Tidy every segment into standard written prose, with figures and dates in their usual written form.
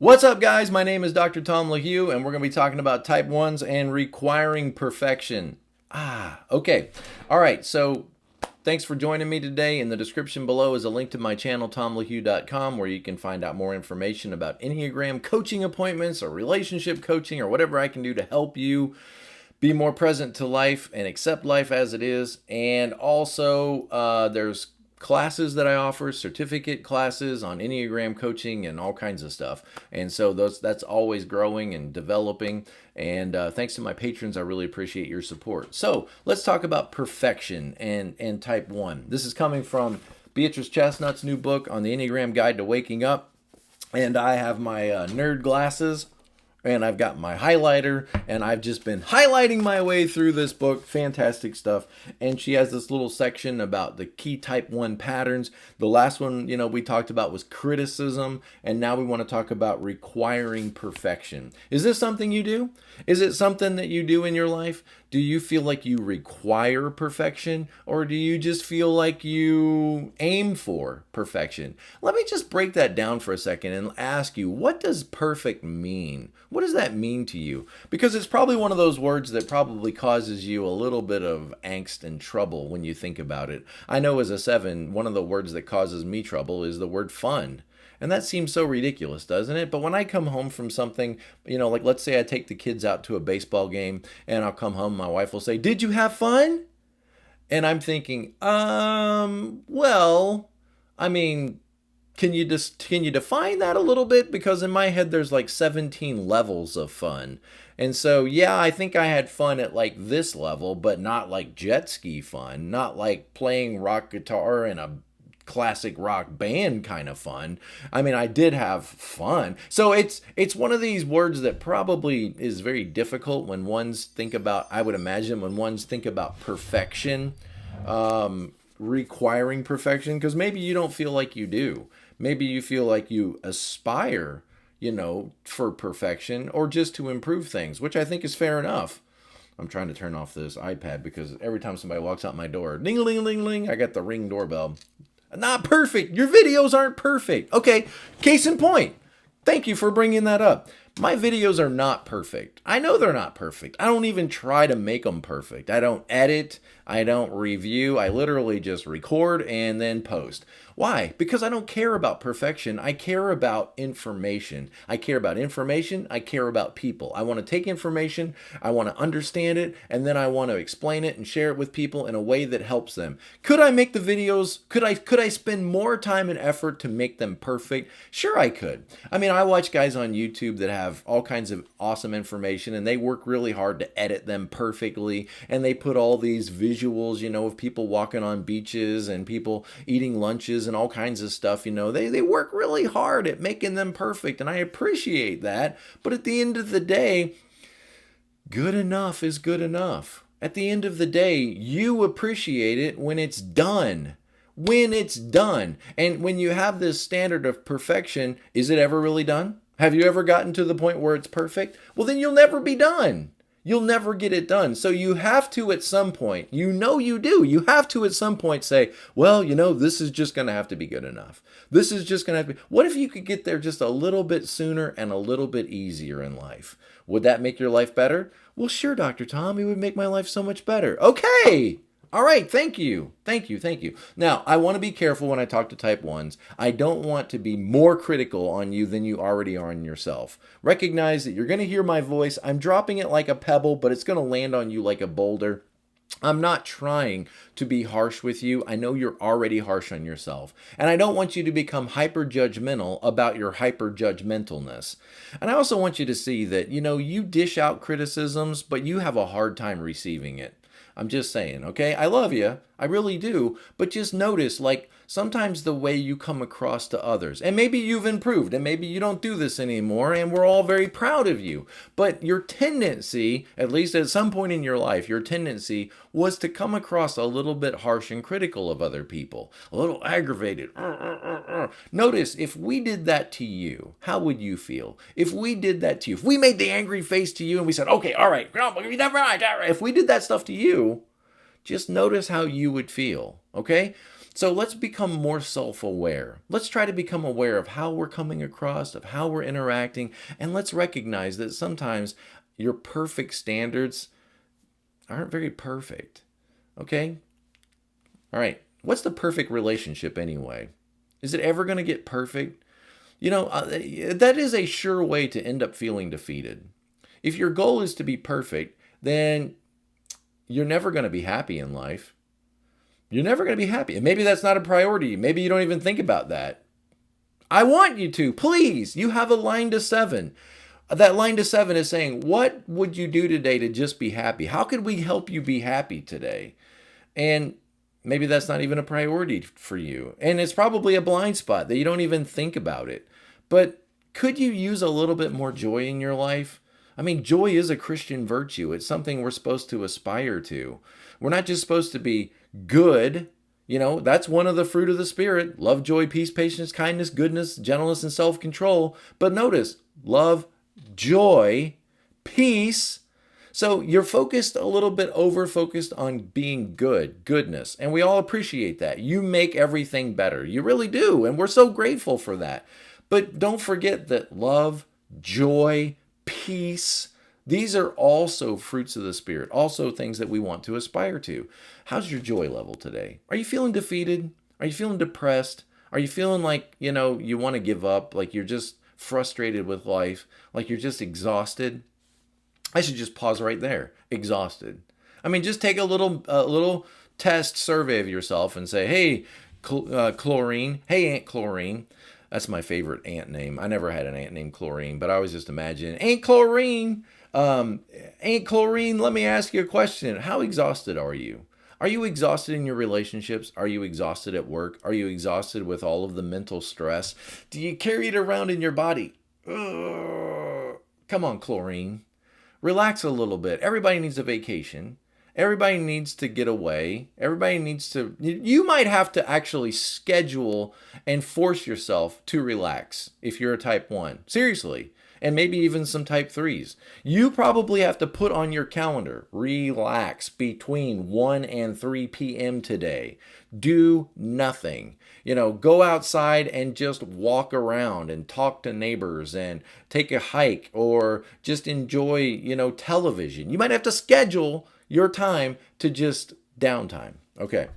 What's up, guys? My name is Dr. Tom LaHue, and we're going to be talking about type 1s and requiring perfection. Okay. All right. So thanks for joining me today. In the description below is a link to my channel, tomlahue.com, where you can find out more information about Enneagram coaching appointments or relationship coaching or whatever I can do to help you be more present to life and accept life as it is. And also, there's classes that I offer, certificate classes on Enneagram coaching and all kinds of stuff. And so that's always growing and developing. And thanks to my patrons, I really appreciate your support. So let's talk about perfection and type 1. This is coming from Beatrice Chestnut's new book on the Enneagram Guide to Waking Up. And I have my nerd glasses, and I've got my highlighter, and I've just been highlighting my way through this book. Fantastic stuff. And she has this little section about the key type 1 patterns. The last one, we talked about was criticism, and now we want to talk about requiring perfection. Is this something you do? Is it something that you do in your life? Do you feel like you require perfection, or do you just feel like you aim for perfection? Let me just break that down for a second and ask you, what does perfect mean? What does that mean to you? Because it's probably one of those words that probably causes you a little bit of angst and trouble when you think about it. I know as a 7, one of the words that causes me trouble is the word fun. And that seems so ridiculous, doesn't it? But when I come home from something, like let's say I take the kids out to a baseball game and I'll come home, my wife will say, "Did you have fun?" And I'm thinking, well, I mean, can you define that a little bit? Because in my head, there's like 17 levels of fun. And so, yeah, I think I had fun at like this level, but not like jet ski fun, not like playing rock guitar in a classic rock band kind of fun. I mean, I did have fun. So it's one of these words that probably is very difficult when ones think about, I would imagine, when ones think about perfection, requiring perfection, because maybe you don't feel like you do. Maybe you feel like you aspire, for perfection or just to improve things, which I think is fair enough. I'm trying to turn off this iPad because every time somebody walks out my door, ding, ling, ling, ling, I got the Ring doorbell. Not perfect. Your videos aren't perfect. Okay, case in point. Thank you for bringing that up. My videos are not perfect. I know they're not perfect. I don't even try to make them perfect. I don't edit. I don't review. I literally just record and then post. Why? Because I don't care about perfection. I care about information. I care about information. I care about people. I want to take information. I want to understand it. And then I want to explain it and share it with people in a way that helps them. Could I make the videos? Could I spend more time and effort to make them perfect? Sure, I could. I mean, I watch guys on YouTube that have all kinds of awesome information, and they work really hard to edit them perfectly, and they put all these visuals, of people walking on beaches and people eating lunches and all kinds of stuff. They work really hard at making them perfect, and I appreciate that. But at the end of the day, good enough is good enough. At the end of the day, you appreciate it when it's done. When it's done. And when you have this standard of perfection, is it ever really done? Have you ever gotten to the point where it's perfect? Well, then you'll never be done. You'll never get it done. So you have to at some point, you do. You have to at some point say, well, this is just going to have to be good enough. This is just going to have to be. What if you could get there just a little bit sooner and a little bit easier in life? Would that make your life better? Well, sure, Dr. Tom, it would make my life so much better. Okay. All right, thank you. Now, I want to be careful when I talk to type 1s. I don't want to be more critical on you than you already are on yourself. Recognize that you're going to hear my voice. I'm dropping it like a pebble, but it's going to land on you like a boulder. I'm not trying to be harsh with you. I know you're already harsh on yourself. And I don't want you to become hyper-judgmental about your hyper-judgmentalness. And I also want you to see that, you dish out criticisms, but you have a hard time receiving it. I'm just saying, okay? I love you. I really do. But just notice, sometimes the way you come across to others, and maybe you've improved, and maybe you don't do this anymore, and we're all very proud of you. But your tendency, at least at some point in your life, your tendency was to come across a little bit harsh and critical of other people, a little aggravated. Notice, if we did that to you, how would you feel? If we did that to you, if we made the angry face to you and we said, okay, all right, if we did that stuff to you, just notice how you would feel, okay? So let's become more self-aware. Let's try to become aware of how we're coming across, of how we're interacting, and let's recognize that sometimes your perfect standards aren't very perfect. Okay? All right. What's the perfect relationship anyway? Is it ever going to get perfect? That is a sure way to end up feeling defeated. If your goal is to be perfect, then you're never going to be happy in life. You're never going to be happy. And maybe that's not a priority. Maybe you don't even think about that. I want you to. Please. You have a line to 7. That line to 7 is saying, what would you do today to just be happy? How could we help you be happy today? And maybe that's not even a priority for you. And it's probably a blind spot that you don't even think about it. But could you use a little bit more joy in your life? I mean, joy is a Christian virtue. It's something we're supposed to aspire to. We're not just supposed to be good. That's one of the fruit of the Spirit. Love, joy, peace, patience, kindness, goodness, gentleness, and self-control. But notice, love, joy, peace. So you're focused a little bit over-focused on being good, goodness. And we all appreciate that. You make everything better. You really do. And we're so grateful for that. But don't forget that love, joy, peace, these are also fruits of the Spirit, also things that we want to aspire to. How's your joy level today? Are you feeling defeated? Are you feeling depressed? Are you feeling like, you want to give up, like you're just frustrated with life, like you're just exhausted? I should just pause right there. Exhausted. I mean, just take a little test survey of yourself and say, hey, Chlorine. Hey, Aunt Chlorine. That's my favorite aunt name. I never had an aunt named Chlorine, but I always just imagine, Aunt Chlorine, Aunt Chlorine, let me ask you a question. How exhausted are you? Are you exhausted in your relationships? Are you exhausted at work? Are you exhausted with all of the mental stress? Do you carry it around in your body? Ugh. Come on, Chlorine. Relax a little bit. Everybody needs a vacation. Everybody needs to get away. Everybody needs to, you might have to actually schedule and force yourself to relax if you're a type 1. Seriously. And maybe even some type 3s. You probably have to put on your calendar, relax between 1 and 3 p.m. today. Do nothing. Go outside and just walk around and talk to neighbors and take a hike or just enjoy, television. You might have to schedule your time to just downtime. Okay.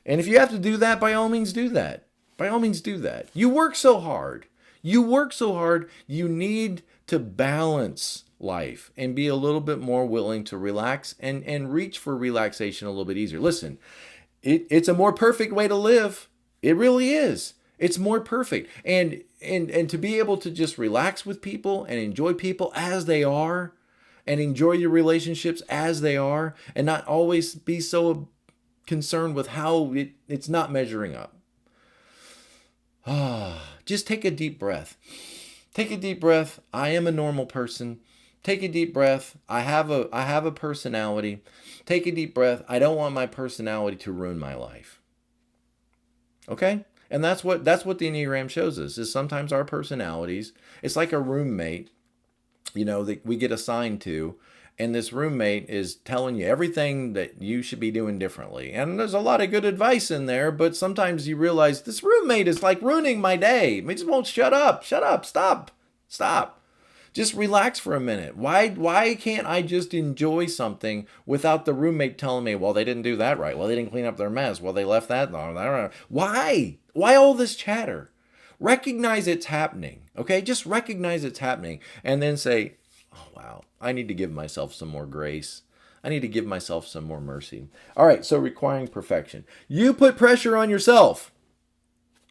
And if you have to do that, by all means do that. By all means do that. You work so hard. You need to balance life and be a little bit more willing to relax and reach for relaxation a little bit easier. Listen, it's a more perfect way to live. It really is. It's more perfect. And to be able to just relax with people and enjoy people as they are and enjoy your relationships as they are and not always be so concerned with how it's not measuring up. Just take a deep breath. Take a deep breath. I am a normal person. Take a deep breath. I have a personality. Take a deep breath. I don't want my personality to ruin my life. Okay? And that's what the Enneagram shows us, is sometimes our personalities, it's like a roommate, that we get assigned to, and this roommate is telling you everything that you should be doing differently. And there's a lot of good advice in there, but sometimes you realize this roommate is like ruining my day. It just won't shut up, stop. Just relax for a minute. Why can't I just enjoy something without the roommate telling me, well, they didn't do that right. Well, they didn't clean up their mess. Well, they left that long. I don't know. Why? Why all this chatter? Recognize it's happening, okay? Just recognize it's happening and then say, oh, wow, I need to give myself some more grace. I need to give myself some more mercy. All right, so requiring perfection. You put pressure on yourself.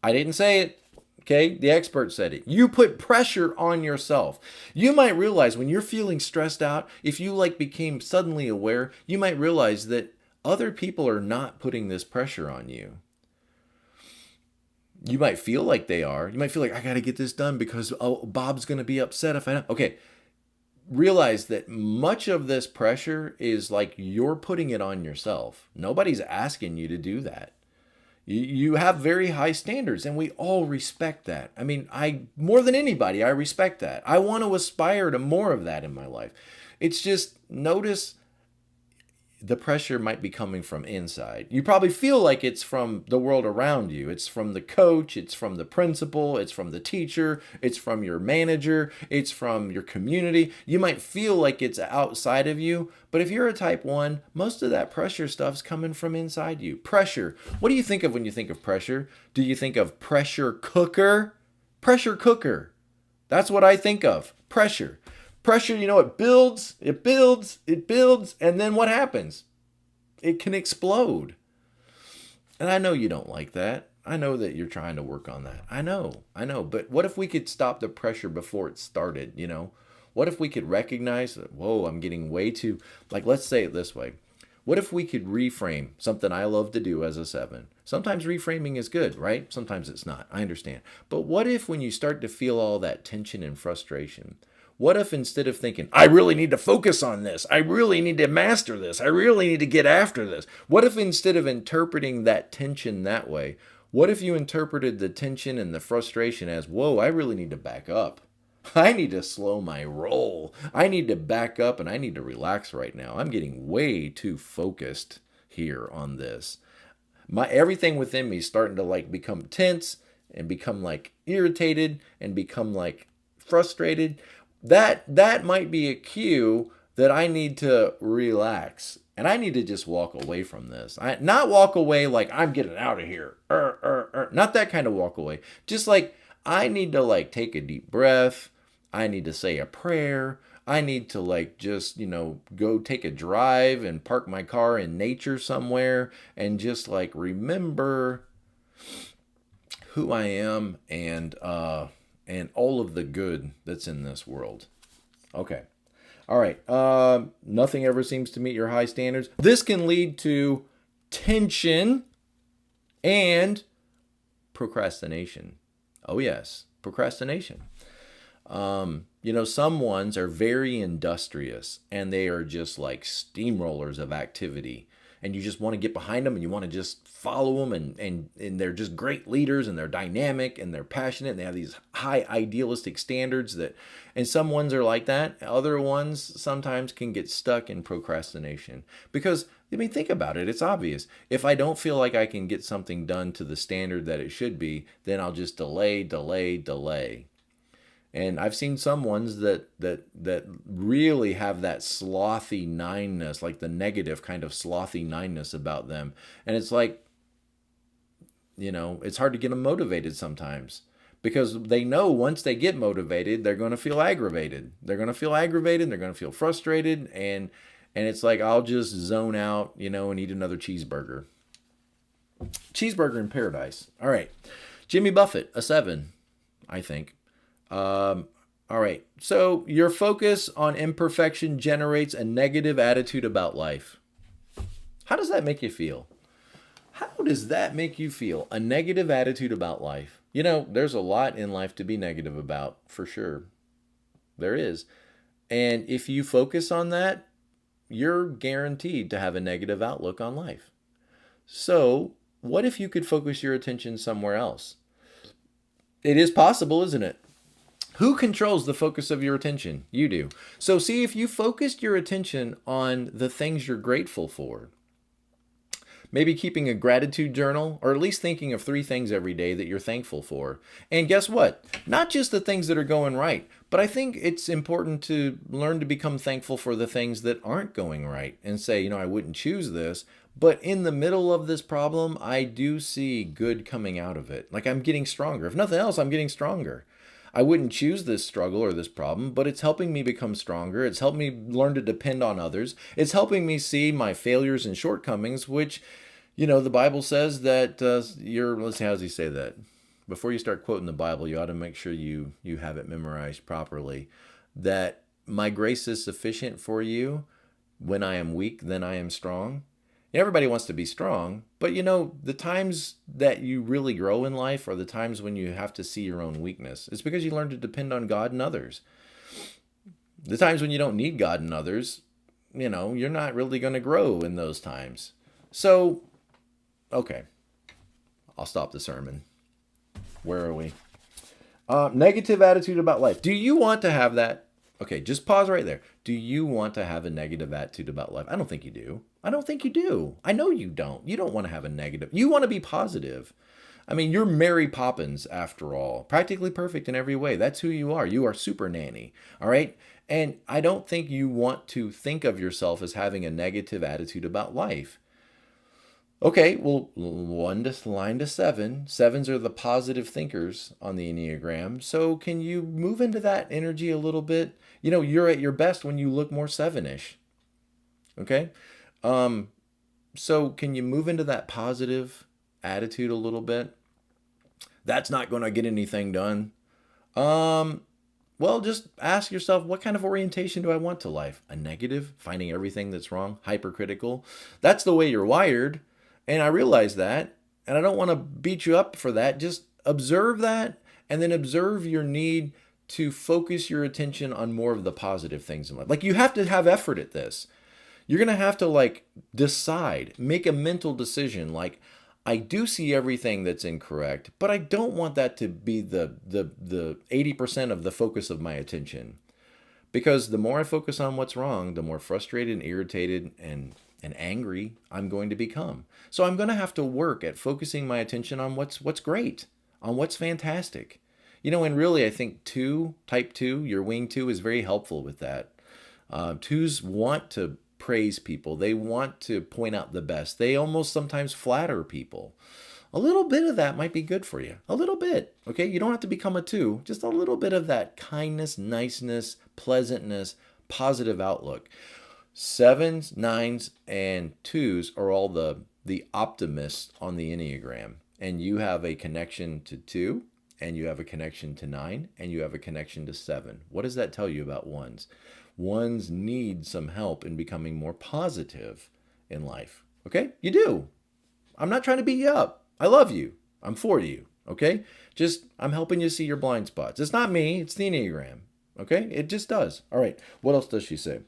I didn't say it. Okay, the expert said it. You put pressure on yourself. You might realize when you're feeling stressed out, if you became suddenly aware, you might realize that other people are not putting this pressure on you. You might feel like they are. You might feel like, I got to get this done because Bob's going to be upset if I don't. Okay, realize that much of this pressure is like you're putting it on yourself. Nobody's asking you to do that. You have very high standards, and we all respect that. I mean, more than anybody, I respect that. I want to aspire to more of that in my life. It's just, notice the pressure might be coming from inside. You probably feel like it's from the world around you. It's from the coach, it's from the principal, it's from the teacher, it's from your manager, it's from your community. You might feel like it's outside of you, but if you're a type 1, most of that pressure stuff's coming from inside you. Pressure. What do you think of when you think of pressure? Do you think of pressure cooker? Pressure cooker. That's what I think of. Pressure. Pressure, it builds, and then what happens? It can explode. And I know you don't like that. I know that you're trying to work on that. I know. But what if we could stop the pressure before it started, What if we could recognize that, whoa, I'm getting way too, let's say it this way. What if we could reframe, something I love to do as a 7? Sometimes reframing is good, right? Sometimes it's not. I understand. But what if when you start to feel all that tension and frustration, what if instead of thinking, I really need to focus on this, I really need to master this, I really need to get after this, what if instead of interpreting that tension that way, what if you interpreted the tension and the frustration as, whoa, I really need to back up. I need to slow my roll. I need to back up and I need to relax right now. I'm getting way too focused here on this. Everything within me is starting to become tense and become irritated and become frustrated. That might be a cue that I need to relax. And I need to just walk away from this. Not walk away like I'm getting out of here. Not that kind of walk away. Just I need to take a deep breath. I need to say a prayer. I need to just, go take a drive and park my car in nature somewhere and just remember who I am and all of the good that's in this world. Okay. All right. Nothing ever seems to meet your high standards. This can lead to tension and procrastination. Oh, yes. Procrastination. Some ones are very industrious and they are just like steamrollers of activity. And you just want to get behind them and you want to just follow them and they're just great leaders and they're dynamic and they're passionate and they have these high idealistic standards and some ones are like that. Other ones sometimes can get stuck in procrastination because, think about it. It's obvious. If I don't feel like I can get something done to the standard that it should be, then I'll just delay. And I've seen some ones that really have that slothy nineness, like the negative kind of slothy nineness about them. And it's it's hard to get them motivated sometimes because they know once they get motivated, they're going to feel aggravated. They're going to feel frustrated. And it's I'll just zone out, and eat another cheeseburger. Cheeseburger in paradise. All right. Jimmy Buffett, a 7, I think. All right. So your focus on imperfection generates a negative attitude about life. How does that make you feel? A negative attitude about life. There's a lot in life to be negative about, for sure. There is. And if you focus on that, you're guaranteed to have a negative outlook on life. So what if you could focus your attention somewhere else? It is possible, isn't it? Who controls the focus of your attention? You do. So see, if you focused your attention on the things you're grateful for, maybe keeping a gratitude journal, or at least thinking of 3 things every day that you're thankful for. And guess what? Not just the things that are going right, but I think it's important to learn to become thankful for the things that aren't going right and say, I wouldn't choose this, but in the middle of this problem, I do see good coming out of it. I'm getting stronger. If nothing else, I'm getting stronger. I wouldn't choose this struggle or this problem, but it's helping me become stronger. It's helped me learn to depend on others. It's helping me see my failures and shortcomings, which, the Bible says that let's see, how does he say that? Before you start quoting the Bible, you ought to make sure you have it memorized properly. That my grace is sufficient for you. When I am weak, then I am strong. Everybody wants to be strong, but the times that you really grow in life are the times when you have to see your own weakness. It's because you learn to depend on God and others. The times when you don't need God and others, you're not really going to grow in those times. So, okay, I'll stop the sermon. Where are we? Negative attitude about life. Do you want to have that? Okay, just pause right there. Do you want to have a negative attitude about life? I don't think you do. I don't think you do. I know you don't. You don't want to have a negative. You want to be positive. I mean, you're Mary Poppins after all, practically perfect in every way. That's who you are. You are super nanny. All right. And I don't think you want to think of yourself as having a negative attitude about life. Okay, well, line to seven. Sevens are the positive thinkers on the Enneagram. So can you move into that energy a little bit? You know, you're at your best when you look more seven-ish. Okay? Um, so can you move into that positive attitude a little bit? That's not going to get anything done. Um, well, just ask yourself, what kind of orientation do I want to life? A negative, finding everything that's wrong, hypercritical. That's the way you're wired. And I realize that. And I don't want to beat you up for that. Just observe that and then observe your need to focus your attention on more of the positive things in life. Like you have to have effort at this. You're going to have to like decide, make a mental decision like, I do see everything that's incorrect, but I don't want that to be the 80% of the focus of my attention. Because the more I focus on what's wrong, the more frustrated and irritated and angry I'm going to become. So I'm going to have to work at focusing my attention on what's great, on what's fantastic. You know, and really I think type 2, your wing 2 is very helpful with that. Twos want to praise people. They want to point out the best. They almost sometimes flatter people. A little bit of that might be good for you. A little bit. Okay? You don't have to become a 2. Just a little bit of that kindness, niceness, pleasantness, positive outlook. 7s, 9s, and 2s are all the optimists on the Enneagram. And you have a connection to 2, and you have a connection to 9, and you have a connection to 7. What does that tell you about 1s? 1s need some help in becoming more positive in life. Okay? You do. I'm not trying to beat you up. I love you. I'm for you. Okay? Just, I'm helping you see your blind spots. It's not me. It's the Enneagram. Okay? It just does. All right. What else does she say?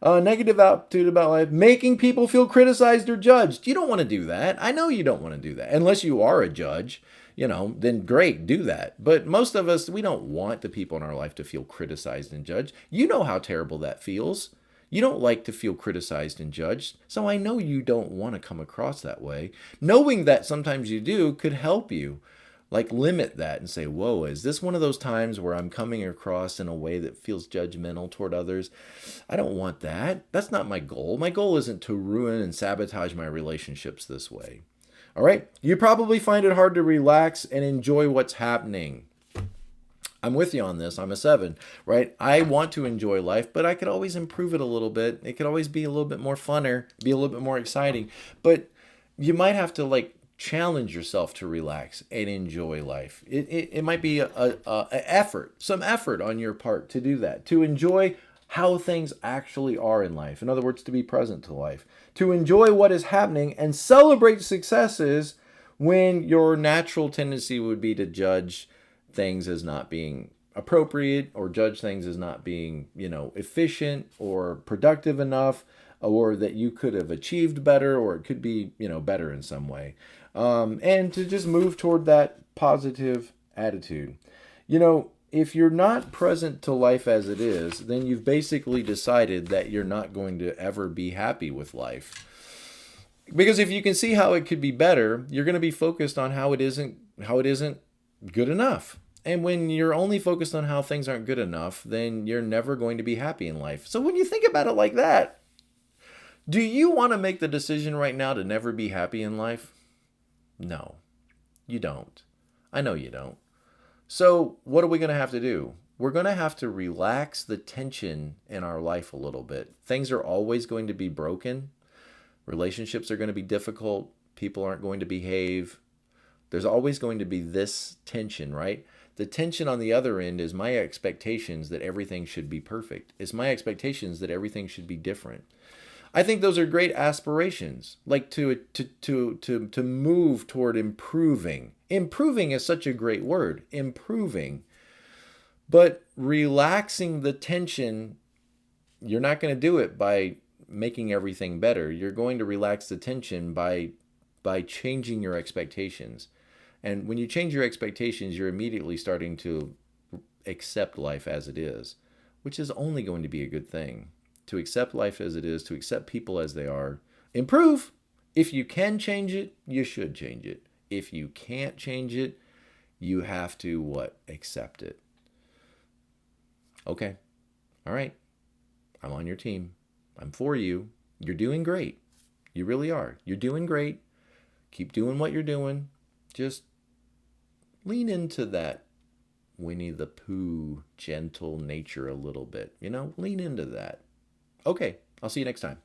Negative attitude about life, making people feel criticized or judged. You don't want to do that. I know you don't want to do that. Unless you are a judge, you know, then great, do that. But most of us, we don't want the people in our life to feel criticized and judged. You know how terrible that feels. You don't like to feel criticized and judged. So I know you don't want to come across that way. Knowing that sometimes you do could help you. Like limit that and say, whoa, is this one of those times where I'm coming across in a way that feels judgmental toward others? I don't want that. That's not my goal. My goal isn't to ruin and sabotage my relationships this way. All right. You probably find it hard to relax and enjoy what's happening. I'm with you on this. I'm a 7, right? I want to enjoy life, but I could always improve it a little bit. It could always be a little bit more funner, be a little bit more exciting. But you might have to like challenge yourself to relax and enjoy life. It might be some effort on your part to do that, to enjoy how things actually are in life. In other words, to be present to life, to enjoy what is happening and celebrate successes when your natural tendency would be to judge things as not being appropriate or judge things as not being, efficient or productive enough, or that you could have achieved better, or it could be, better in some way. And to just move toward that positive attitude. If you're not present to life as it is, then you've basically decided that you're not going to ever be happy with life. Because if you can see how it could be better, you're going to be focused on how it isn't good enough. And when you're only focused on how things aren't good enough, then you're never going to be happy in life. So when you think about it like that, do you want to make the decision right now to never be happy in life? No, you don't. I know you don't. So what are we going to have to do? We're going to have to relax the tension in our life a little bit. Things are always going to be broken. Relationships are going to be difficult. People aren't going to behave. There's always going to be this tension, right? The tension on the other end is my expectations that everything should be perfect. It's my expectations that everything should be different. I think those are great aspirations, like to move toward improving. Improving is such a great word, improving. But relaxing the tension, you're not going to do it by making everything better. You're going to relax the tension by changing your expectations. And when you change your expectations, you're immediately starting to accept life as it is, which is only going to be a good thing. To accept life as it is, to accept people as they are, improve. If you can change it, you should change it. If you can't change it, you have to what? Accept it. Okay. All right. I'm on your team. I'm for you. You're doing great. You really are. You're doing great. Keep doing what you're doing. Just lean into that Winnie the Pooh gentle nature a little bit. Lean into that. Okay. I'll see you next time.